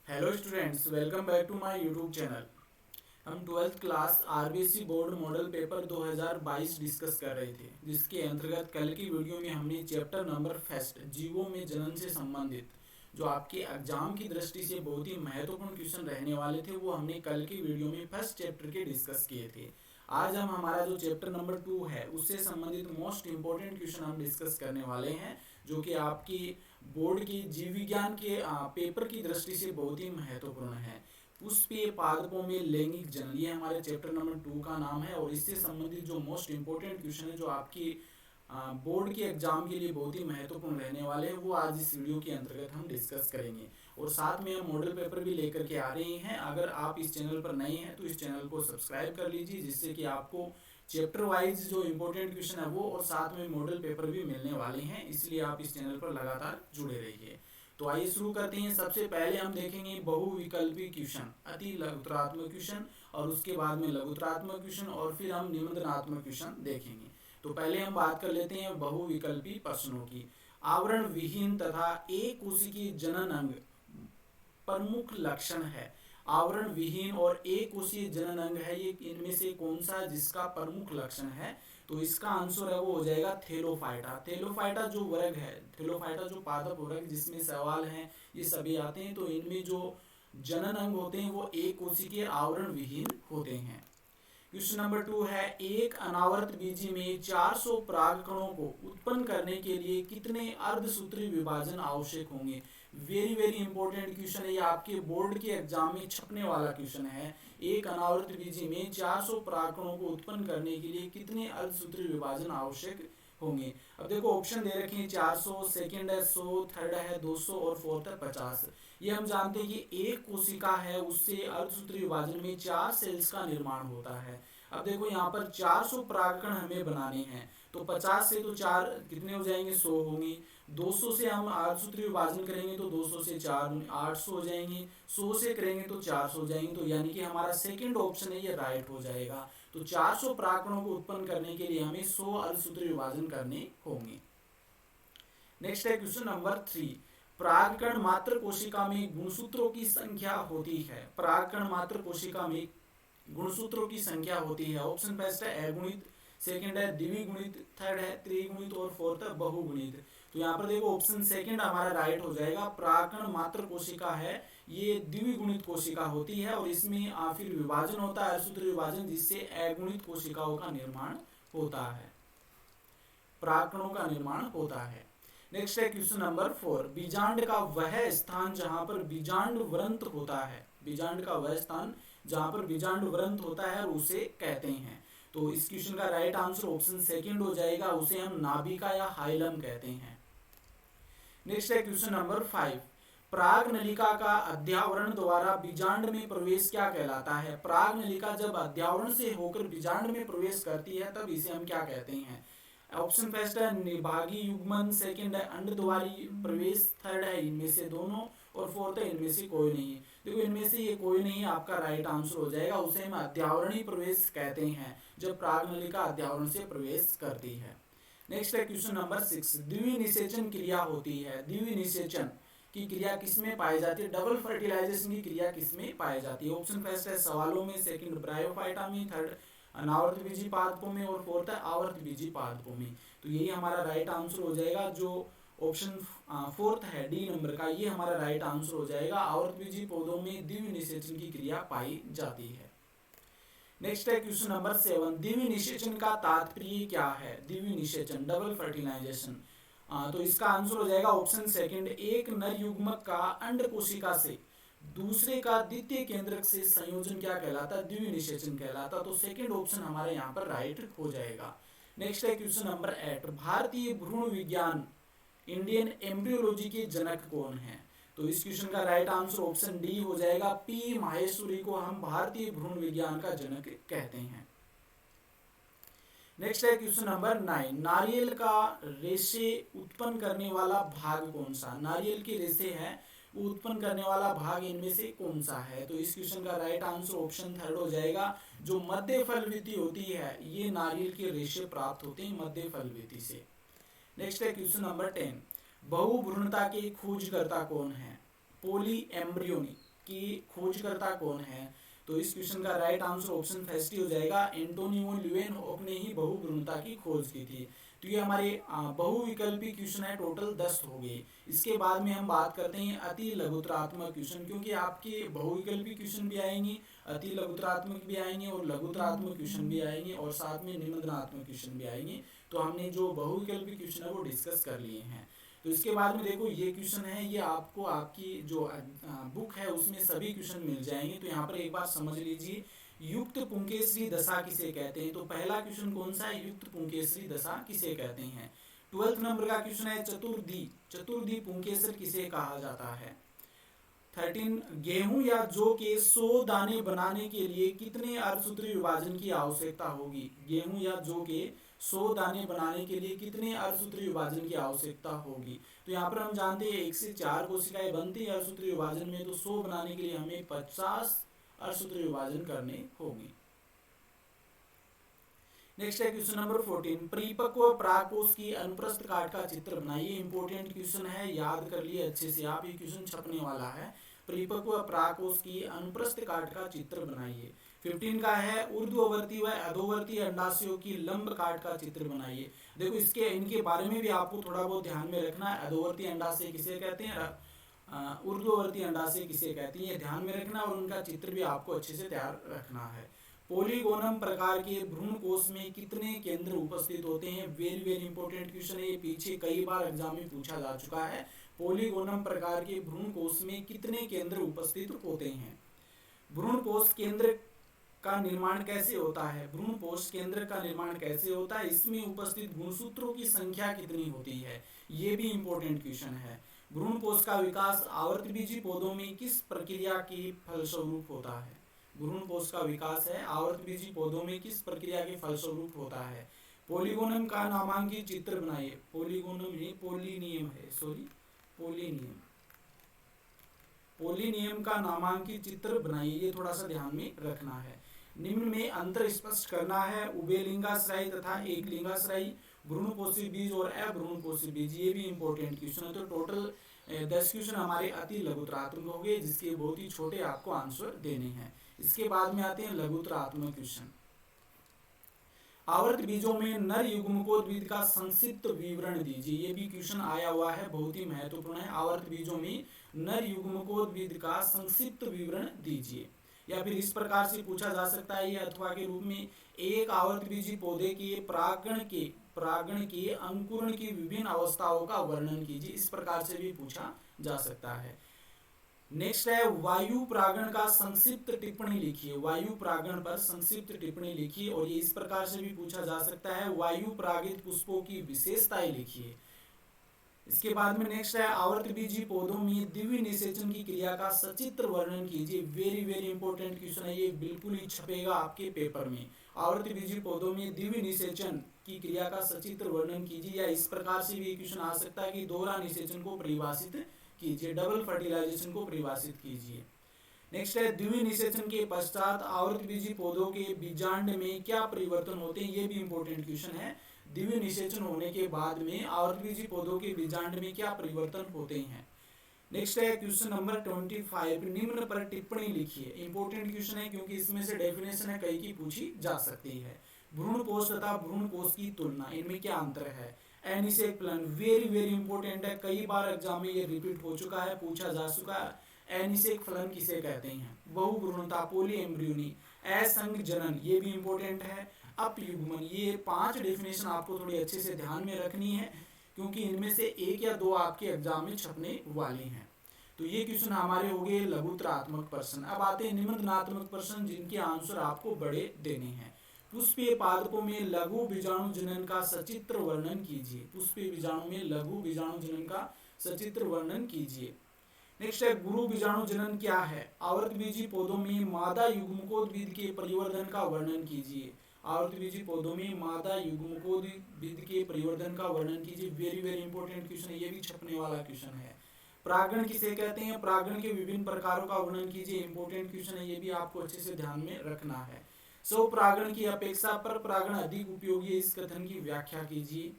Hello students, welcome back to my YouTube channel. हम twelfth class RBSC board model paper 2022 discuss कर रहे थे, जिसके अंतर्गत कल की वीडियो में हमने चैप्टर नंबर फर्स्ट जीवों में जनन से संबंधित जो आपके एग्जाम की दृष्टि से बहुत ही महत्वपूर्ण क्वेश्चन रहने वाले थे, वो हमने कल की वीडियो में फर्स्ट चैप्टर के डिस्कस किए थे। आज हम हमारा जो चैप्टर नंबर 2 है उससे संबंधित मोस्ट इंपॉर्टेंट क्वेश्चन हम डिस्कस करने वाले हैं, जो कि आपकी बोर्ड की जीव विज्ञान के पेपर की दृष्टि से बहुत ही महत्वपूर्ण है। पुष्पीय पादपों में लैंगिक जनन, ये हमारे चैप्टर नंबर 2 का नाम है, और इससे संबंधित जो मोस्ट इंपॉर्टेंट क्वेश्चन है जो आपकी बोर्ड के एग्जाम के लिए बहुत ही महत्वपूर्ण रहने वाले हैं, वो आज इस वीडियो के अंतर्गत हम डिस्कस करेंगे। और साथ में हम मॉडल पेपर भी लेकर के आ रहे हैं। अगर आप इस चैनल पर नए हैं तो इस चैनल को सब्सक्राइब कर लीजिए, जिससे कि आपको चैप्टर वाइज जो इम्पोर्टेंट क्वेश्चन है वो और साथ में मॉडल पेपर भी मिलने वाले हैं, इसलिए आप इस चैनल पर लगातार जुड़े रहिए। तो आइए शुरू करते हैं। सबसे पहले हम देखेंगे बहुविकल्पी क्वेश्चन, अति लघुतरात्मक क्वेश्चन, और उसके बाद में लघुतरात्मक क्वेश्चन, और फिर हम निबंधनात्मक क्वेश्चन देखेंगे। तो पहले हम बात कर लेते हैं बहुविकल्पी प्रश्नों की। आवरण विहीन तथा एक कोशिकीय जनन अंग प्रमुख लक्षण है। आवरण विहीन और एक कोशीय जनन अंग है, ये इनमें से कौन सा जिसका प्रमुख लक्षण है? तो इसका आंसर है वो हो जाएगा थेलोफाइटा। थेलोफाइटा जो वर्ग है, थेलोफाइटा जो पादप वर्ग जिसमें सवाल हैं ये सभी आते हैं, तो इनमें जो जनन अंग होते हैं वो एक कोशिकीय आवरण विहीन होते हैं। क्वेश्चन नंबर 2 है, एक अनावर्त बीजी में 400 परागकणों को उत्पन्न करने के लिए कितने अर्धसूत्री विभाजन आवश्यक होंगे? वेरी वेरी इंपॉर्टेंट क्वेश्चन है, ये आपके बोर्ड के एग्जाम में छपने वाला क्वेश्चन है। एक अनावर्त बीजी में 400 परागकणों को उत्पन्न करने के लिए कितने अर्धसूत्री विभाजन आवश्यक होंगे? अब देखो ऑप्शन दे रखे हैं 400, सेकंड है 100, थर्ड है 200 और फोर्थ है 50। ये हम जानते हैं कि एक कोशिका है उससे अर्धसूत्री विभाजन में 4 सेल्स का निर्माण होता है। अब देखो यहाँ पर 400 परागकण हमें बनाने हैं, तो 50 से तो 4 कितने हो जाएंगे? 100 होंगे। 200 से हम अर्धसूत्री विभाजन करेंगे तो 200 से 4 800 हो जाएंगे। 100 से करेंगे तो 400 हो जाएंगे। तो यानी कि हमारा सेकंड ऑप्शन है ये राइट हो जाएगा। तो 400 परागकणों को उत्पन्न करने के लिए हमें 100 अर्धसूत्री विभाजन करने होंगे। नेक्स्ट है क्वेश्चन नंबर 3, परागकण मात्र कोशिका में गुणसूत्रों की संख्या होती है। परागकण मात्र कोशिका में गुणसूत्रों की संख्या होती है। ऑप्शन फर्स्ट है अगुणित, सेकंड है द्विगुणित, थर्ड है त्रिगुणित और फोर्थ है बहुगुणित। तो यहाँ पर देखो ऑप्शन सेकंड हमारा राइट हो जाएगा। परागकण मात्र कोशिका है, ये द्विगुणित कोशिका होती है, और इसमें फिर विभाजन होता है, अर्धसूत्री विभाजन, जिससे अगुणित कोशिकाओं का निर्माण होता है, परागकणों का निर्माण होता है। नेक्स्ट है क्वेश्चन नंबर 4, बीजांड का वह स्थान जहां पर बीजांड व्रंत होता है। बीजांड का वह स्थान जहां पर बीजांड व्रंत होता है उसे कहते हैं। तो इस क्वेश्चन का राइट आंसर ऑप्शन सेकंड हो जाएगा, उसे हम नाभिका या हाइलम कहते हैं। नेक्स्ट है क्वेश्चन नंबर 5, पराग नलिका का अध्यावरण द्वारा बीजांड में प्रवेश क्या कहलाता है? पराग नलिका जब अध्यावरण से होकर बीजांड में प्रवेश करती है तब इसे हम क्या कहते हैं? ऑप्शन फर्स्ट है निभागी युग्मन, सेकंड है अंडद्वारी प्रवेश, थर्ड है इनमें से दोनों, और फोर्थ है इनमें से कोई नहीं। देखो इनमें से ये कोई नहीं आपका राइट आंसर हो जाएगा, उसे हम अध्यावरणी प्रवेश कहते हैं जब प्रागनलिका अध्यावरण से प्रवेश करती है। नेक्स्ट है क्वेश्चन नंबर 6, द्विनिषेचन क्रिया होती है। द्विनिषेचन की क्रिया किसमें पाई जाती है? डबल फर्टिलाइजेशन की क्रिया किसमें पाई जाती है? ऑप्शन फर्स्ट है सवालों में, सेकंड ब्रायोफाइटा में, थर्ड अनावर्त बीजी पादपों में, और फोर्थ है आवर्त बीजी पादपों में। तो यही हमारा राइट आंसर हो जाएगा। जो ऑप्शन फोर्थ है डी नंबर का, ये हमारा राइट आंसर हो जाएगा। आवर्त बीजी पौधों में द्विनिषेचन की क्रिया पाई जाती है। नेक्स्ट है क्वेश्चन नंबर 7, द्विनिषेचन का तात्पर्य क्या है? द्विनिषेचन डबल फर्टिलाइजेशन, तो इसका आंसर हो जाएगा ऑप्शन सेकंड, एक नर युग्मक का अंड कोशिका से दूसरे का द्वितीय केंद्रक से संयोजन क्या कहलाता है? द्विनिषेचन कहलाता। तो सेकंड ऑप्शन हमारे यहाँ पर राइट हो जाएगा। नेक्स्ट है क्वेश्चन नंबर 8, भारतीय भ्रूण विज्ञान इंडियन एम्ब्रियोलॉजी के जनक कौन है? तो इस क्वेश्चन का राइट आंसर ऑप्शन डी हो जाएगा। पी माहेश्वरी को हम भारतीय भ्रूण विज्ञान का जनक कहते हैं। नेक्स्ट है क्वेश्चन नंबर 9, नारियल का रेशे उत्पन्न करने वाला भाग कौन सा? नारियल के रेशे है वो उत्पन्न करने वाला भाग इनमें से कौन सा है? तो इस क्वेश्चन का राइट आंसर ऑप्शन थर्ड हो जाएगा। जो मध्य फलवृत्ति होती है ये नारियल के रेशे प्राप्त होते हैं मध्य फलवृत्ति से। नेक्स्ट है क्वेश्चन नंबर 10, बहुभ्रूणता के खोजकर्ता कौन है? पॉली एम्ब्रियोनी की खोजकर्ता कौन है? तो इस क्वेश्चन का राइट आंसर ऑप्शन फर्स्ट ही हो जाएगा, एंटोनियो ल्यूवेनहॉक ने ही बहुभ्रूणता की खोज की थी। तो ये हमारे बहुविकल्पी क्वेश्चन है, टोटल 10 हो गए। इसके बाद में हम बात करते हैं अति लघुतरात्मक क्वेश्चन, क्योंकि आपके बहुविकल्पी क्वेश्चन भी आएंगे, अति लघुतरात्मक भी आएंगे और लघुतरात्मक क्वेश्चन भी आएंगे और साथ में निम्नतरात्मक क्वेश्चन भी आएंगे। तो हमने जो बहुविकल्पी क्वेश्चन है वो डिस्कस कर लिए हैं। तो इसके बाद में देखो ये क्वेश्चन है, ये आपको आपकी जो बुक है उसमें सभी क्वेश्चन मिल जाएंगे। तो यहाँ पर एक बार समझ लीजिए, युक्त पुंकेसरी दशा किसे कहते हैं? तो पहला क्वेश्चन कौन सा है? युक्त पुंकेसरी दशा किसे कहते हैं। 12th नंबर का क्वेश्चन है, चतुर्दी पुंकेसर किसे कहा जाता है। 13, गेहूं या जौ के 100 दाने बनाने के लिए कितने अर्धसूत्री विभाजन की आवश्यकता होगी? गेहूं या जौ के 100 दाने बनाने के लिए कितने अर्धसूत्री विभाजन की आवश्यकता होगी? तो यहाँ पर हम जानते हैं 1 से 4 कोशिकाएं बनती है अर्धसूत्री विभाजन में, तो 100 बनाने के लिए हमें 50 अर्धसूत्री विभाजन करने होंगे। नेक्स्ट है क्वेश्चन नंबर 14, परिपक्व प्राकोष की अनुप्रस्थ काट का चित्र बनाइए। इंपॉर्टेंट क्वेश्चन है, याद कर लिए अच्छे से आप, ये क्वेश्चन छपने वाला है। परिपक्व प्राकोष की अनुप्रस्थ काट का चित्र बनाइए। 15 का है, ऊर्ध्ववर्ती व अधोवर्ती अंडाशयों की लंब काट का चित्र बनाइए। देखो इसके इनके बारे में भी आपको थोड़ा बहुत ध्यान में रखना है। अधोवर्ती अंडाशय किसे कहते हैं, ऊर्ध्ववर्ती अंडाशय किसे कहते हैं, ये ध्यान में रखना और उनका चित्र भी आपको अच्छे से तैयार रखना है। पोलीगोनम प्रकार के भ्रूण कोष में कितने केंद्र उपस्थित होते हैं? वेरी वेरी इंपॉर्टेंट क्वेश्चन है, ये पीछे कई बार एग्जाम में पूछा जा चुका है। पोलीगोनम प्रकार के भ्रूण कोष में कितने केंद्र उपस्थित होते हैं? भ्रूण कोष केंद्र का निर्माण कैसे होता है? भ्रूण कोष केंद्र का निर्माण कैसे होता है? इसमें उपस्थित गुणसूत्रों की संख्या कितनी होती है? ये भी इंपॉर्टेंट क्वेश्चन है। भ्रूण कोष का विकास आवर्तबीजी पौधों में किस प्रक्रिया के फलस्वरूप होता है? भ्रूण कोष का विकास है आवर्तबीजी पौधों में किस प्रक्रिया के फलस्वरूप होता है? पोलीगोनम का नामांकित चित्र बनाइए। पोलीगोनम नहीं, पोलिनियम है, सॉरी पोलिनियम। पोलिनियम का नामांकित चित्र बनाइए, ये थोड़ा सा ध्यान में रखना है। निम्न में अंतर स्पष्ट करना है, उभयलिंगाश्रयी तथा एकलिंगाश्रयी, भ्रूणपोषी बीज और अभ्रूणपोषी बीज, ये भी इंपॉर्टेंट क्वेश्चन है। तो टोटल 10 क्वेश्चन हमारे अति लघुतरात्मक हो गए, जिसके बहुत ही छोटे आपको आंसर देने हैं। इसके बाद में आते हैं लघुतरात्मक क्वेश्चन। आवर्त बीजों में नर युग्मकोद्भिद का संक्षिप्त विवरण दीजिए। ये भी क्वेश्चन आया हुआ है, बहुत ही महत्वपूर्ण है। आवर्त बीजों में नर युग्मकोद्भिद का संक्षिप्त विवरण दीजिए। या फिर इस प्रकार से पूछा जा सकता है, ये अथवा के रूप में, एक आवर्तबीजी पौधे के परागण के अंकुरण की विभिन्न अवस्थाओं का वर्णन कीजिए। इस प्रकार से भी पूछा जा सकता है। नेक्स्ट है, वायु परागण का संक्षिप्त टिप्पणी लिखिए। वायु परागण पर संक्षिप्त टिप्पणी लिखिए, और ये इस प्रकार से भी पूछा जा सकता है, वायु परागित पुष्पों की विशेषताएं लिखिए। इसके बाद में नेक्स्ट है, आवर्तबीजी पौधों में द्विवीय निषेचन की क्रिया का सचित्र वर्णन कीजिए। वेरी वेरी इंपॉर्टेंट क्वेश्चन है, ये बिल्कुल ही छपेगा आपके पेपर में। आवर्तबीजी पौधों में द्विवीय निषेचन की क्रिया का सचित्र वर्णन कीजिए। या इस प्रकार से भी क्वेश्चन आ सकता है कि दोहरा निषेचन को परिभाषित कीजिए, डबल फर्टिलाइजेशन को परिभाषित कीजिए। नेक्स्ट है, द्विवीय निषेचन के पश्चात आवर्तबीजी पौधों के बीजांड में क्या परिवर्तन होते हैं? ये भी इंपॉर्टेंट क्वेश्चन है। द्विवीय निषेचन होने के बाद में आवर्तबीजी पौधों के बीजांड में क्या परिवर्तन होते हैं? नेक्स्ट है क्वेश्चन नंबर 25, निम्न पर टिप्पणी लिखिए। इंपॉर्टेंट क्वेश्चन है, क्योंकि इसमें से डेफिनेशन है, कई की पूछी जा सकती है। भ्रूण कोष तथा भ्रूण कोष की तुलना, इनमें क्या अंतर है? एनिसेक फलन, वेरी वेरी इंपॉर्टेंट है, कई बार एग्जाम में ये रिपीट हो चुका है, पूछा जा चुका है। एनिसेक फलन किसे कहते हैं? बहुभ्रूणता, पोली एम्ब्रियोनी, असंग जनन, ये भी इंपॉर्टेंट है। अपयुग्मन, ये 5 डेफिनेशन आपको थोड़ी अच्छे से ध्यान में रखनी है, क्योंकि इनमें से 1 या 2 आपके एग्जाम में छपने वाले हैं। तो ये क्वेश्चन हमारे हो गए लघुतरात्मक प्रश्न। अब आते हैं निबंधनात्मक प्रश्न, जिनके आंसर आपको बड़े देने हैं। पुष्पीय पादपों में लघु बीजाणु जनन का सचित्र वर्णन कीजिए। पुष्पीय बीजाणु में लघु बीजाणु जनन का सचित्र वर्णन कीजिए। नेक्स्ट है, गुरु बीजाणु जनन क्या है? आवर्तबीजी पौधों में मादा युग्मकोद्भिद के परिवर्धन का वर्णन कीजिए। आवर्तबीजी पौधों में मादा युग्मकोद्भिद के परिवर्धन का वर्णन कीजिए। वेरी वेरी इंपॉर्टेंट क्वेश्चन है, ये भी छपने वाला क्वेश्चन है। परागण किसे कहते हैं? परागण के विभिन्न प्रकारों का वर्णन कीजिए। इंपॉर्टेंट क्वेश्चन है, ये भी आपको अच्छे से ध्यान में रखना है। स्वपरागण की अपेक्षा पर परागण अधिक उपयोगी है, इस कथन की व्याख्या कीजिए।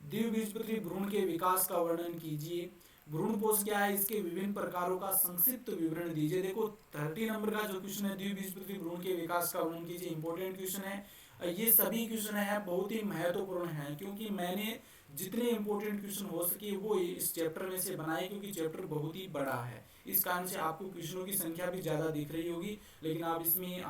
द्विबीजपत्री भ्रूण के विकास का वर्णन कीजिए। भ्रूणपोष क्या है, इसके विभिन्न प्रकारों का संक्षिप्त विवरण दीजिए। देखो 30 नंबर का जो क्वेश्चन है, द्विबीजपत्री भ्रूण के विकास का वर्णन कीजिए, इंपॉर्टेंट क्वेश्चन है। ये सभी क्वेश्चन है बहुत ही महत्वपूर्ण है, क्योंकि मैंने जितने इंपॉर्टेंट क्वेश्चन हो सके वो इस चैप्टर में से बनाए, क्योंकि चैप्टर बहुत ही बड़ा है। इस कारण से आपको क्वेश्चनों की संख्या भी ज़्यादा दिख रही होगी, लेकिन आप इसमें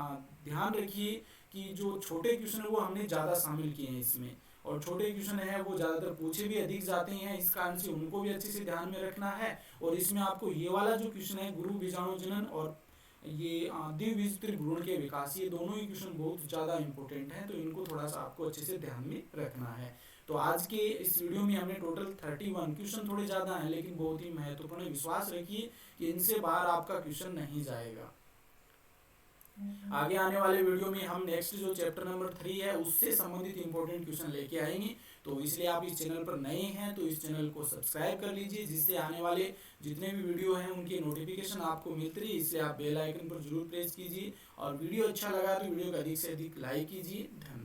ध्यान रखिए कि जो छोटे क्वेश्चन है वो हमने ज़्यादा शामिल किए हैं इसमें, और छोटे क्वेश्चन है वो ज़्यादातर पूछे भी अधिक जाते हैं, इस कारण से उनको भी अच्छे से ध्यान में रखना है। और इसमें आपको ये वाला जो क्वेश्चन है, गुरु बीजाणु जनन और ये द्विबीजपत्री भ्रूण के विकास, ये दोनों ही क्वेश्चन बहुत ज़्यादा इंपॉर्टेंट हैं, तो इनको थोड़ा सा आपको अच्छे से ध्यान में रखना है। तो आज के इस वीडियो में हमने टोटल 31 क्वेश्चन, थोड़े ज़्यादा हैं लेकिन बहुत ही महत्वपूर्ण, विश्वास रखिए कि इनसे बाहर आपका क्वेश्चन नहीं जाएगा। आगे आने वाले वीडियो में हम नेक्स्ट जो चैप्टर नंबर 3 है उससे संबंधित इंपॉर्टेंट क्वेश्चन लेके आएंगे। तो इसलिए आप इस चैनल पर नए हैं तो इस चैनल को सब्सक्राइब कर लीजिए, जिससे आने वाले जितने भी वीडियो हैं उनकी नोटिफिकेशन आपको मिलती रही। इसलिए आप बेल आइकन पर जरूर प्रेस कीजिए, और वीडियो अच्छा लगा तो वीडियो को अधिक से अधिक लाइक कीजिए। धन्यवाद।